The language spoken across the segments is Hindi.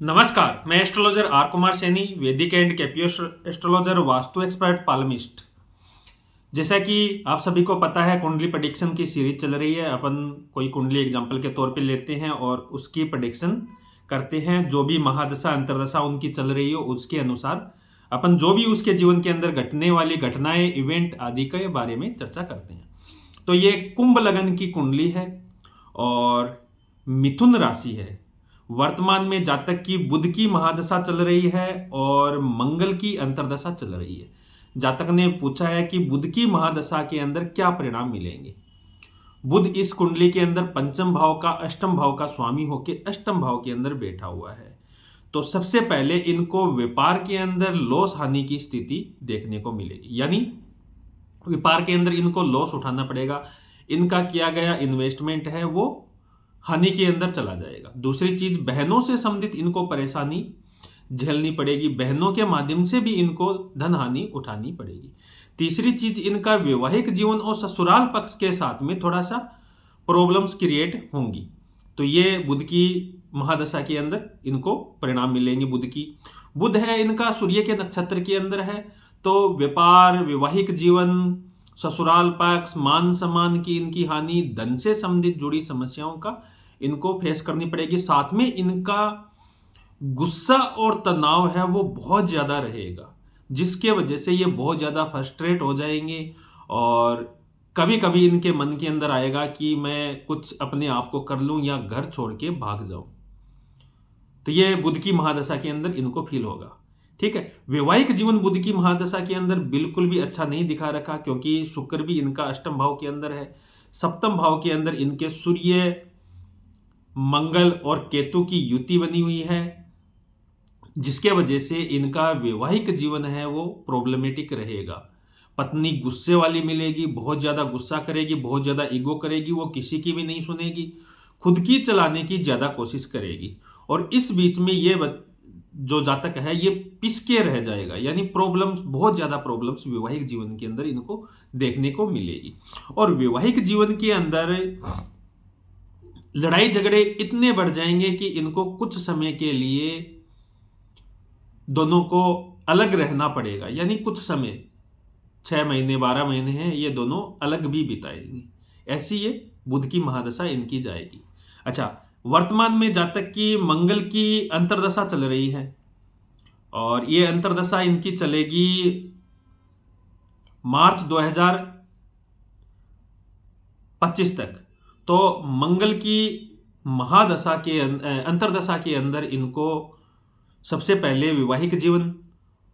नमस्कार, मैं एस्ट्रोलॉजर आर कुमार सैनी, वैदिक एंड कैपियो एस्ट्रोलॉजर, वास्तु एक्सपर्ट, पालमिस्ट। जैसा कि आप सभी को पता है, कुंडली प्रेडिक्शन की सीरीज चल रही है। अपन कोई कुंडली एग्जाम्पल के तौर पे लेते हैं और उसकी प्रेडिक्शन करते हैं। जो भी महादशा अंतरदशा उनकी चल रही हो उसके अनुसार अपन जो भी उसके जीवन के अंदर घटने वाली घटनाएं, इवेंट आदि के बारे में चर्चा करते हैं। तो ये कुंभ लगन की कुंडली है और मिथुन राशि है। वर्तमान में जातक की बुध की महादशा चल रही है और मंगल की अंतरदशा चल रही है। जातक ने पूछा है कि बुध की महादशा के अंदर क्या परिणाम मिलेंगे। बुध इस कुंडली के अंदर पंचम भाव का अष्टम भाव का स्वामी होकर अष्टम भाव के अंदर बैठा हुआ है। तो सबसे पहले इनको व्यापार के अंदर लॉस हानि की स्थिति देखने को मिलेगी, यानी व्यापार के अंदर इनको लॉस उठाना पड़ेगा। इनका किया गया इन्वेस्टमेंट है वो हानि के अंदर चला जाएगा। दूसरी चीज, बहनों से संबंधित इनको परेशानी झेलनी पड़ेगी। बहनों के माध्यम से भी इनको धन हानि उठानी पड़ेगी। तीसरी चीज, इनका वैवाहिक जीवन और ससुराल पक्ष के साथ में थोड़ा सा प्रॉब्लम्स क्रिएट होंगी। तो ये बुध की महादशा के अंदर इनको परिणाम मिलेंगे। बुध है इनका सूर्य के नक्षत्र के अंदर है। तो व्यापार, वैवाहिक जीवन, ससुराल पक्ष, मान सम्मान की इनकी हानि, धन से संबंधित जुड़ी समस्याओं का इनको फेस करनी पड़ेगी। साथ में इनका गुस्सा और तनाव है वो बहुत ज्यादा रहेगा, जिसके वजह से ये बहुत ज्यादा फ्रस्ट्रेट हो जाएंगे और कभी कभी इनके मन के अंदर आएगा कि मैं कुछ अपने आप को कर लूं या घर छोड़ के भाग जाऊं। तो ये बुध की महादशा के अंदर इनको फील होगा। ठीक है। वैवाहिक जीवन बुध की महादशा के अंदर बिल्कुल भी अच्छा नहीं दिखा रखा, क्योंकि शुक्र भी इनका अष्टम भाव के अंदर है। सप्तम भाव के अंदर इनके सूर्य, मंगल और केतु की युति बनी हुई है, जिसके वजह से इनका वैवाहिक जीवन है वो प्रॉब्लमेटिक रहेगा। पत्नी गुस्से वाली मिलेगी, बहुत ज्यादा गुस्सा करेगी, बहुत ज्यादा ईगो करेगी, वो किसी की भी नहीं सुनेगी, खुद की चलाने की ज्यादा कोशिश करेगी। और इस बीच में ये जो जातक है ये पिसके रह जाएगा, यानी प्रॉब्लम्स, बहुत ज्यादा प्रॉब्लम्स वैवाहिक जीवन के अंदर इनको देखने को मिलेगी। और वैवाहिक जीवन के अंदर लड़ाई झगड़े इतने बढ़ जाएंगे कि इनको कुछ समय के लिए दोनों को अलग रहना पड़ेगा, यानी कुछ समय, 6 महीने 12 महीने हैं, ये दोनों अलग भी बिताएंगे। ऐसी ये बुध की महादशा इनकी जाएगी। अच्छा, वर्तमान में जातक की मंगल की अंतरदशा चल रही है और ये अंतरदशा इनकी चलेगी मार्च 2025 तक। तो मंगल की महादशा के अंतरदशा के अंदर इनको सबसे पहले वैवाहिक जीवन,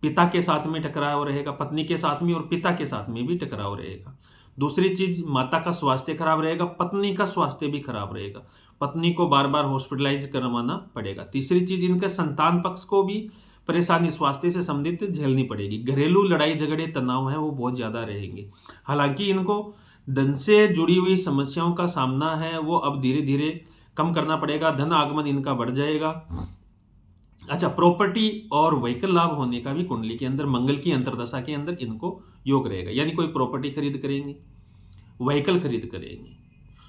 पिता के साथ में टकराव रहेगा, पत्नी के साथ में और पिता के साथ में भी टकराव रहेगा। दूसरी चीज, माता का स्वास्थ्य खराब रहेगा, पत्नी का स्वास्थ्य भी खराब रहेगा, पत्नी को बार बार हॉस्पिटलाइज करवाना पड़ेगा। तीसरी चीज, इनके संतान पक्ष को भी परेशानी स्वास्थ्य से संबंधित झेलनी पड़ेगी। घरेलू लड़ाई झगड़े, तनाव है वो बहुत ज्यादा रहेंगे। हालांकि इनको धन से जुड़ी हुई समस्याओं का सामना है वो अब धीरे धीरे कम करना पड़ेगा। धन आगमन इनका बढ़ जाएगा। अच्छा, प्रॉपर्टी और व्हीकल लाभ होने का भी कुंडली के अंदर मंगल की अंतरदशा के अंदर इनको योग रहेगा, यानी कोई प्रॉपर्टी खरीद करेंगे, व्हीकल खरीद करेंगे।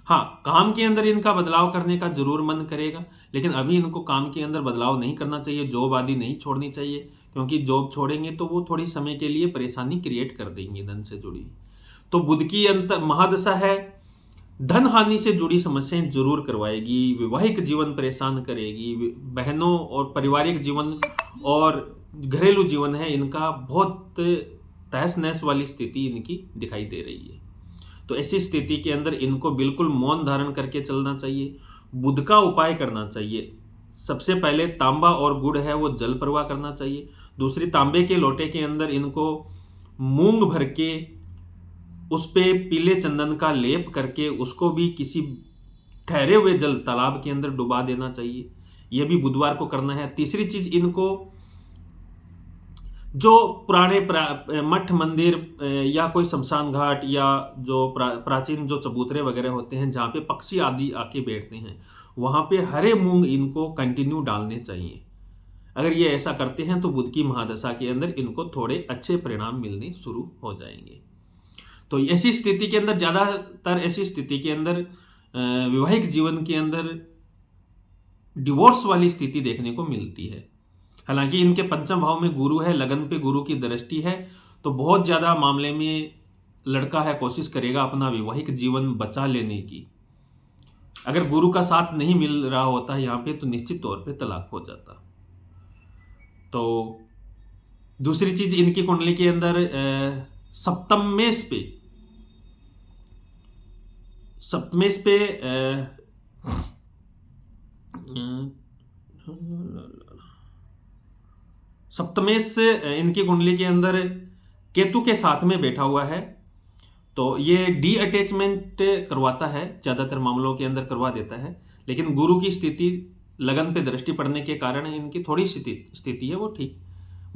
हाँ, काम के अंदर इनका बदलाव करने का जरूर मन करेगा, लेकिन अभी इनको काम के अंदर बदलाव नहीं करना चाहिए। जॉब आदि नहीं छोड़नी चाहिए, क्योंकि जॉब छोड़ेंगे तो वो थोड़ी समय के लिए परेशानी क्रिएट कर देंगे धन से जुड़ी। तो बुध की अंतर महादशा है, धन हानि से जुड़ी समस्याएं जरूर करवाएगी, वैवाहिक जीवन परेशान करेगी, बहनों और पारिवारिक जीवन और घरेलू जीवन है इनका बहुत तहस नहस वाली स्थिति इनकी दिखाई दे रही है। तो ऐसी स्थिति के अंदर इनको बिल्कुल मौन धारण करके चलना चाहिए। बुध का उपाय करना चाहिए। सबसे पहले तांबा और गुड़ है वो जल प्रवाह करना चाहिए। दूसरी, तांबे के लोटे के अंदर इनको मूंग भर के उस पे पीले चंदन का लेप करके उसको भी किसी ठहरे हुए जल तालाब के अंदर डुबा देना चाहिए। यह भी बुधवार को करना है। तीसरी चीज, इनको जो पुराने मठ मंदिर या कोई शमशान घाट या जो प्राचीन जो चबूतरे वगैरह होते हैं जहाँ पे पक्षी आदि आके बैठते हैं, वहाँ पे हरे मूंग इनको कंटिन्यू डालने चाहिए। अगर ये ऐसा करते हैं तो बुध की महादशा के अंदर इनको थोड़े अच्छे परिणाम मिलने शुरू हो जाएंगे। तो ऐसी स्थिति के अंदर, ज़्यादातर ऐसी स्थिति के अंदर वैवाहिक जीवन के अंदर डिवोर्स वाली स्थिति देखने को मिलती है। हालांकि इनके पंचम भाव में गुरु है, लगन पे गुरु की दृष्टि है, तो बहुत ज़्यादा मामले में लड़का है कोशिश करेगा अपना वैवाहिक जीवन बचा लेने की। अगर गुरु का साथ नहीं मिल रहा होता यहाँ पे तो निश्चित तौर पे तलाक हो जाता। तो दूसरी चीज इनकी कुंडली के अंदर सप्तमेश पे सप्तमेश इनकी कुंडली के अंदर केतु के साथ में बैठा हुआ है, तो ये डी अटैचमेंट करवाता है, ज़्यादातर मामलों के अंदर करवा देता है। लेकिन गुरु की स्थिति लगन पे दृष्टि पड़ने के कारण इनकी थोड़ी स्थिति है वो ठीक,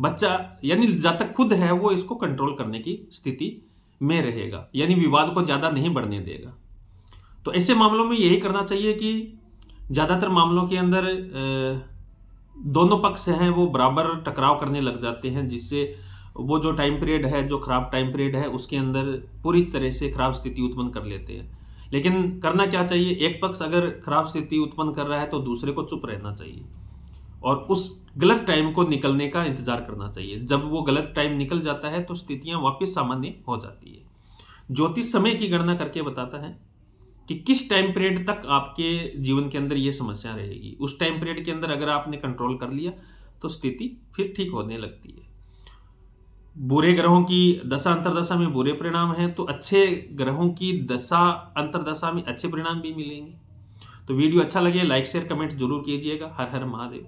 बच्चा यानी जातक खुद है वो इसको कंट्रोल करने की स्थिति में रहेगा, यानी विवाद को ज़्यादा नहीं बढ़ने देगा। तो ऐसे मामलों में यही करना चाहिए कि ज़्यादातर मामलों के अंदर दोनों पक्ष हैं वो बराबर टकराव करने लग जाते हैं, जिससे वो जो टाइम पीरियड है, जो खराब टाइम पीरियड है, उसके अंदर पूरी तरह से खराब स्थिति उत्पन्न कर लेते हैं। लेकिन करना क्या चाहिए, एक पक्ष अगर खराब स्थिति उत्पन्न कर रहा है तो दूसरे को चुप रहना चाहिए और उस गलत टाइम को निकलने का इंतजार करना चाहिए। जब वो गलत टाइम निकल जाता है तो स्थितियां वापस सामान्य हो जाती है। ज्योतिष समय की गणना करके बताता है कि किस टाइम पीरियड तक आपके जीवन के अंदर ये समस्या रहेगी। उस टाइम पीरियड के अंदर अगर आपने कंट्रोल कर लिया तो स्थिति फिर ठीक होने लगती है। बुरे ग्रहों की दशा अंतरदशा में बुरे परिणाम हैं, तो अच्छे ग्रहों की दशा अंतरदशा में अच्छे परिणाम भी मिलेंगे। तो वीडियो अच्छा लगे लाइक शेयर कमेंट जरूर कीजिएगा। हर हर महादेव।